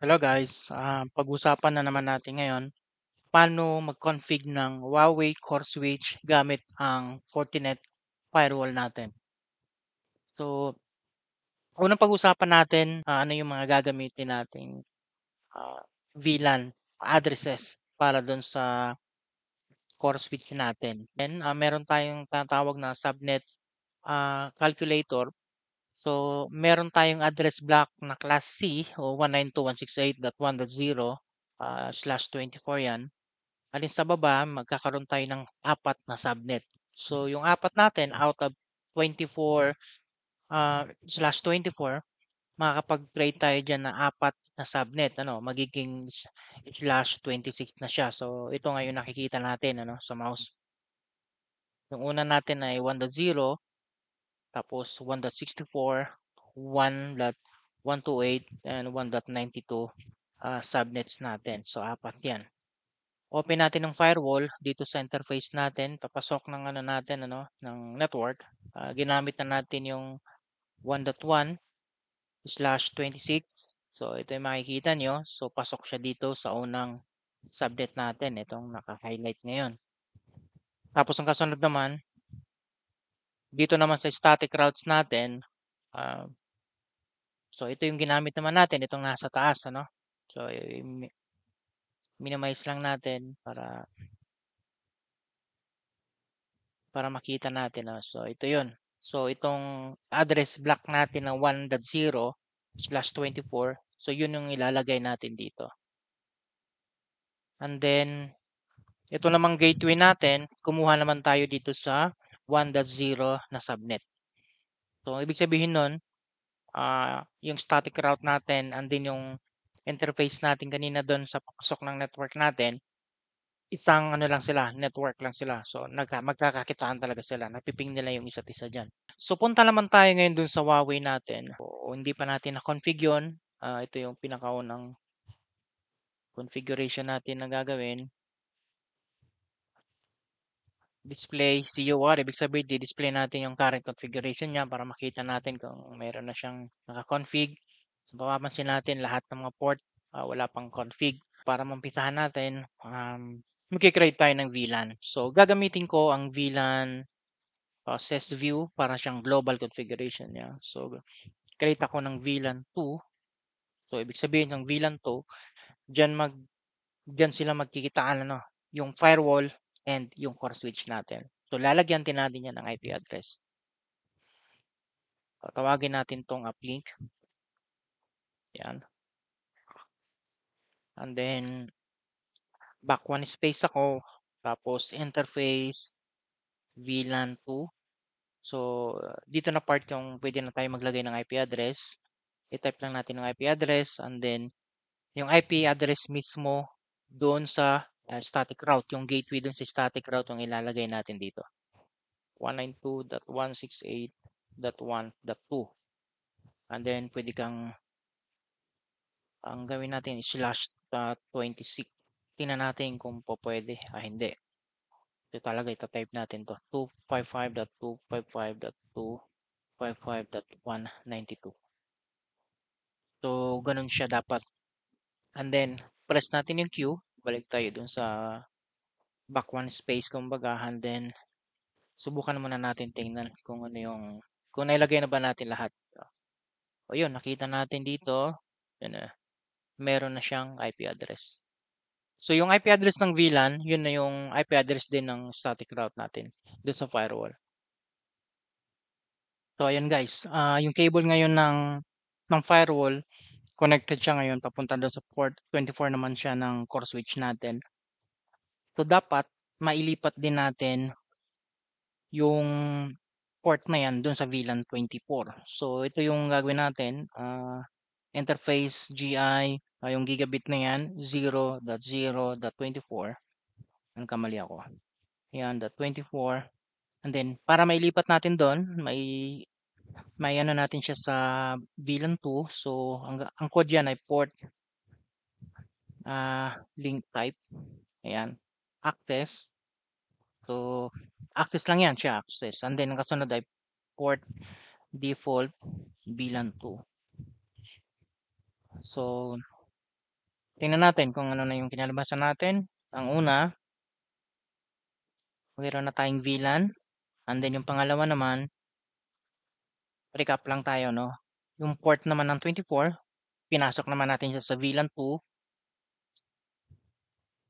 Hello guys, pag-usapan na naman natin ngayon paano mag-config ng Huawei Core Switch gamit ang Fortinet firewall natin. So, unang pag-usapan natin ano yung mga gagamitin nating ah, VLAN addresses para doon sa Core Switch natin. Then, meron tayong tatawag na subnet calculator. So, meron tayong address block na class C o 192.168.1.0/24 yan. Alin sa baba, magkakaroon tayo ng apat na subnet. So, yung apat natin out of 24/24, makakapag-create tayo dyan na apat na subnet. Magiging /26 na siya. So, ito ngayon nakikita natin sa mouse. Yung una natin ay 1.0, tapos 1.64, 1.128, and 1.92 subnets natin. So, apat yan. Open natin ng firewall dito sa interface natin, papasok ng ng network. Ginamit na natin yung 1.1/26. So ito yung makikita nyo. So pasok siya dito sa unang subnet natin, itong naka-highlight ngayon. Tapos ang kasunod naman, dito naman sa static routes natin, so ito yung ginamit naman natin, itong nasa taas, So minimize lang natin para makita natin. So ito yun. So itong address block natin ng 1.0/24, so yun yung ilalagay natin dito. And then ito namang gateway natin, kumuha naman tayo dito sa 1.0 na subnet. So ibig sabihin nun, yung static route natin and then yung interface natin kanina doon sa pasok ng network natin, isang lang sila, network lang sila. So magkakakitaan talaga sila. Napiping nila yung isa't isa dyan. So punta naman tayo ngayon dun sa Huawei natin. O hindi pa natin na-config yun. Ito yung pinakaunang configuration natin na gagawin. Display CUR. Ibig sabihin, di-display natin yung current configuration niya para makita natin kung mayroon na siyang naka-config. So mapapansin natin lahat ng mga port wala pang config. Para mampisahan natin, mag-create tayo ng VLAN. So, gagamitin ko ang VLAN process view para siyang global configuration niya. So, create ako ng VLAN 2. So, ibig sabihin ng VLAN 2, diyan sila magkikitaan yung firewall and yung core switch natin. So, lalagyan din natin yan ng IP address. So, tawagin natin tong uplink. Yan. And then, back one space ako. Tapos, interface VLAN 2. So, dito na part yung pwede na tayo maglagay ng IP address. I-type lang natin yung IP address and then yung IP address mismo doon sa static route. Yung gateway doon sa static route yung ilalagay natin dito. 192.168.1.2. And then, pwede ang gawin natin is /26. Tingnan natin kung po pwede. Hindi. Ito talaga, ito-type natin to. 255.255.255.192. So, ganun siya dapat. And then, press natin yung Q. Balik tayo dun sa back one space kumbaga. And then, subukan muna natin tingnan kung kung nailagay na ba natin lahat. O yun, nakita natin dito. Yun na, meron na siyang IP address. So, yung IP address ng VLAN, yun na yung IP address din ng static route natin dun sa firewall. So, ayan guys. Yung cable ngayon ng firewall, connected siya ngayon papunta doon sa port 24 naman siya ng core switch natin. So dapat mailipat din natin yung port na yan doon sa VLAN 24. So ito yung gagawin natin. Interface GI, yung gigabit na yan 0.0.24. Ang kamali ako. Yan, .24. And then para mailipat natin doon, may natin siya sa VLAN 2. So ang code yan ay port link type. Ayan. Access. So, access lang yan siya. Access. And then, ang kasunod ay port default VLAN 2. So, Tingnan natin kung ano na yung kinalabasan natin. Ang una, mayroon na tayong VLAN. And then yung pangalawa naman, recap lang tayo, no? Yung port naman ng 24, pinasok naman natin siya sa VLAN 2.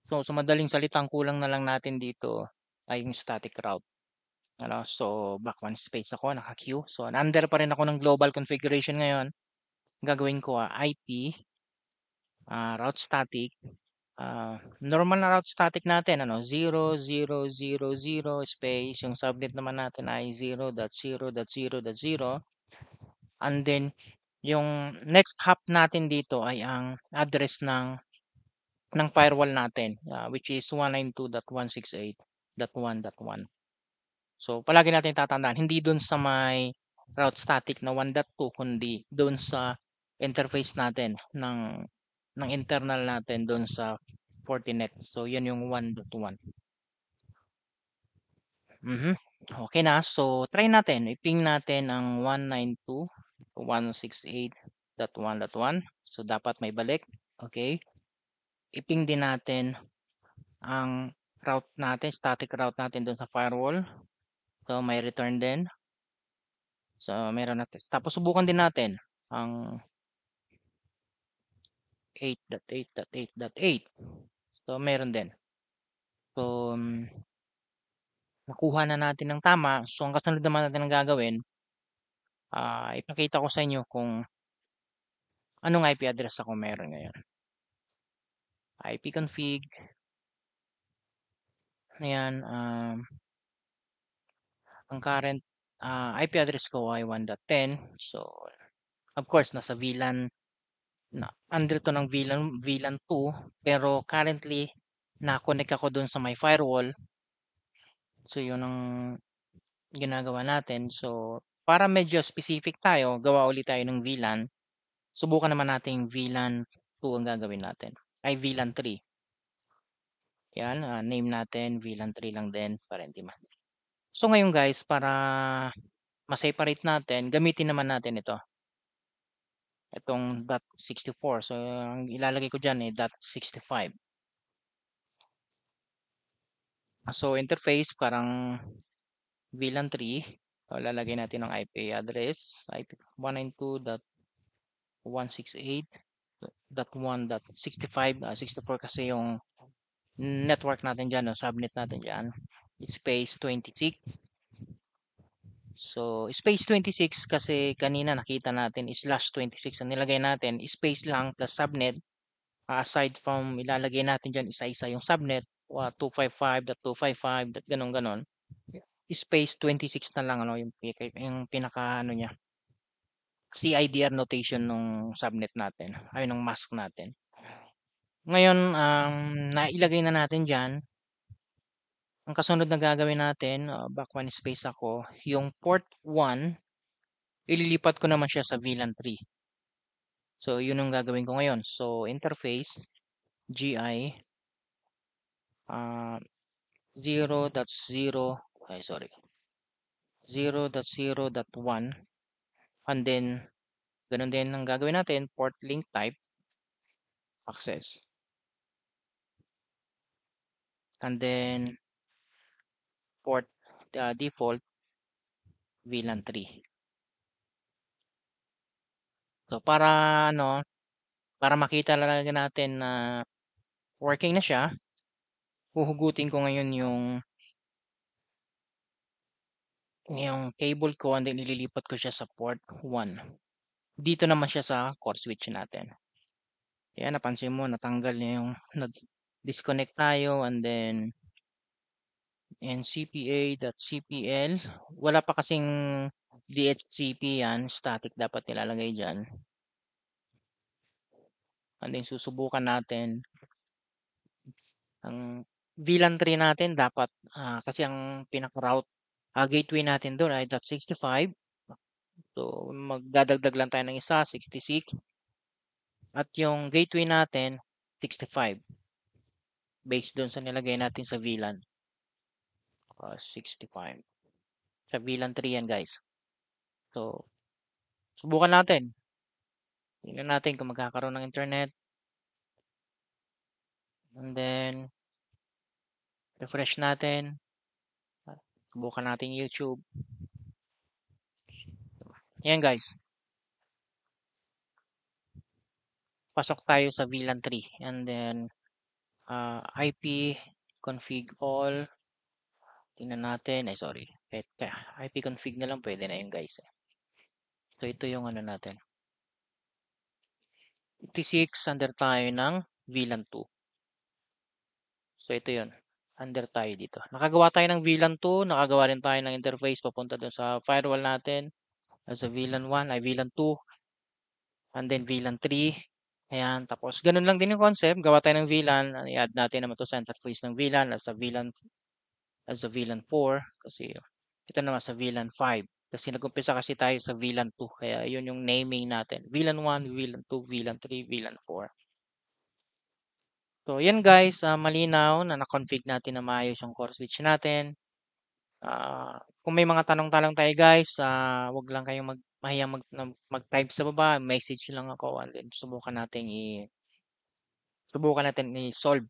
So, sa madaling salita, ang kulang na lang natin dito ay yung static route. Ano? So, back one space ako, naka-queue. So, under pa rin ako ng global configuration ngayon. Gagawin ko IP, route static, normal na route static natin, ano, 0, 0, 0, 0, space. Yung subnet naman natin ay 0.0.0.0. And then, yung next hop natin dito ay ang address ng firewall natin, which is 192.168.1.1. So, palagi natin tatandaan, hindi dun sa may route static na 1.2, kundi dun sa interface natin ng internal natin dun sa Fortinet. So, yan yung 1.1. Okay na. So, try natin. I-ping natin ang 192.168.1.1. So, dapat may balik. Okay. I-ping din natin ang route natin, static route natin dun sa firewall. So, may return din. So, meron natin. Tapos, subukan din natin ang 8.8.8.8. So, meron din. So, nakuha na natin ng tama. So, ang kasunod naman natin ang gagawin, ipakita ko sa inyo kung anong IP address ako meron ngayon. Ipconfig. Ayan. Ang current IP address ko ay 1.10. So, of course, nasa VLAN under to ng VLAN 2, pero currently na-connect ako dun sa my firewall. So yun ang ginagawa natin. So para medyo specific tayo, gawa ulit tayo ng VLAN. Subukan naman natin VLAN 2 ang gagawin natin. Ay VLAN 3. Yan, name natin VLAN 3 lang din para hindi ma. So ngayon guys, para ma-separate natin, gamitin naman natin ito. Itong .64. So ang ilalagay ko diyan ay .65. So interface parang VLAN 3. So lalagay natin ng IP address, IP 192.168.1.65. 64 kasi yung network natin dyan, no? Subnet natin dyan. Space 26. So space 26 kasi kanina nakita natin is slash 26 ang nilagay natin. Space lang plus subnet. Aside from ilalagay natin dyan isa-isa yung subnet, 255.255, ganon-ganon. Space 26 na lang, ano, yung pinaka ano niya, CIDR notation nung subnet natin, ay nung mask natin. Ngayon, nailagay na natin dyan. Ang kasunod na gagawin natin, back one space ako, yung port 1, ililipat ko naman siya sa VLAN 3. So, yun ang gagawin ko ngayon. So, interface, GI, 0.0, ay sorry, 0.0.1, and then, ganun din ang gagawin natin, port link type, access. And then, port default, VLAN 3. So, para, ano, para makita talaga natin na working na siya, huhugutin ko ngayon yung cable ko and then ililipat ko siya sa port 1. Dito naman siya sa core switch natin. Yan, napansin mo, natanggal niya yung nag-disconnect tayo and then ncpa.cpl. Wala pa kasing DHCP yan, static dapat nilalagay dyan. And then susubukan natin ang VLAN 3 natin dapat kasi ang pinaka-route gateway natin doon ay .65. So magdadagdag lang tayo ng isa, 66. At yung gateway natin 65. Based doon sa nilagay natin sa VLAN. 65. Sa VLAN 3 yan guys. So subukan natin. Tingnan natin kung magkakaroon ng internet. And then, refresh natin. Subukan natin YouTube. Yan guys. Pasok tayo sa VLAN 3. And then, IP config all. Tingnan natin. Ay, sorry. IP config na lang. Pwede na yun guys. So, ito yung ano natin. 56 under tayo ng VLAN 2. So, ito yun. Under tayo dito. Nakagawa tayo ng VLAN 2. Nakagawa rin tayo ng interface papunta dun sa firewall natin. Sa VLAN 1 ay VLAN 2. And then VLAN 3. Ayan. Tapos, ganun lang din yung concept. Gawa tayo ng VLAN. I-add natin naman to sa interface ng VLAN as a VLAN 4. Kasi, ito naman sa VLAN 5. Kasi nag-umpisa kasi tayo sa VLAN 2. Kaya, yun yung naming natin. VLAN 1, VLAN 2, VLAN 3, VLAN 4. So, yan guys, malinaw na na-config natin na maayos yung core switch natin. Kung may mga tanong-tanong tayo guys, wag lang kayong mahiyang mag-type sa baba, message lang ako and then subukan natin i-solve